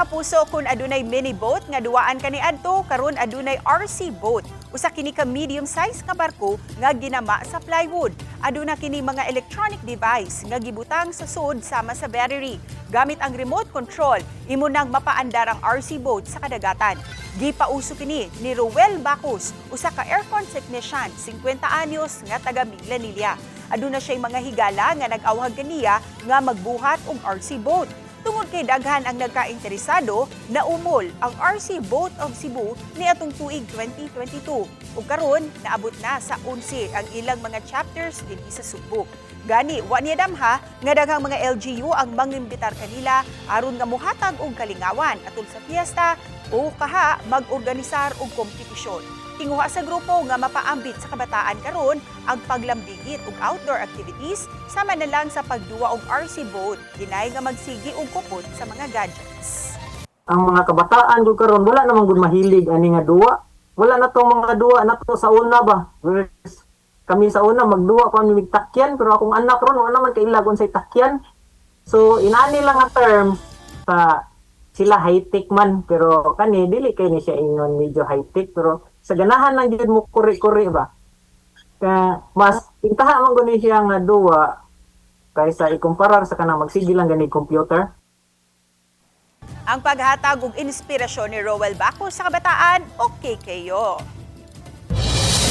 kapuso, kung adunay mini boat nga duwaan kaniadto, karon adunay RC boat. Usa kini ka medium size nga barko nga ginama sa plywood. Aduna kini mga electronic device nga gibutang sa sud sama sa battery. Gamit ang remote control, imo nang mapaandar ang RC boat sa kadagatan. Gipauso kini ni Roel Bacos, usa ka aircon technician, 50 anyos nga taga Miglanilla. Aduna siya'y mga higala nga nag-awhag kaniya nga magbuhat og RC boat. Tungod kay daghan ang nagkainteresado, naumol ang RC Boat of Cebu niadtong tuig 2022. Ug karon naabot na sa 11 ang ilang mga chapters dinhi sa Subo. Gani wa niya damha nga daghang mga LGU ang mangimbitar kanila aron nga mohatag og kalingawan atol sa fiesta o kaha mag-organisar og kompetisyon. Tinguha sa grupo nga mapaambit sa kabataan karon ang paglambigit og outdoor activities sama na lang sa pagduwa og RC boat, hinay nga magsigi og kupot sa mga gadgets. Ang mga kabataan jud karon wala namang gud mahilig ani nga duwa. Wala na tong mga duwa na to sa una ba. Whereas kami sa una magduwa pa mig takyan pero akong anak ron wala naman kailagon sa takyan. So inani lang nga term sa sila high-tech man pero kani dili kay ni siya ingon medyo high-tech pero sa ganahan lang jud mo kuri-kuri ba. Ka mas pintaha man guni siya nga duwa kaysa ikumparar sa kanang magsige lang gani computer. Ang paghatag og inspirasyon ni Roel Bacos sa kabataan, okay kayo.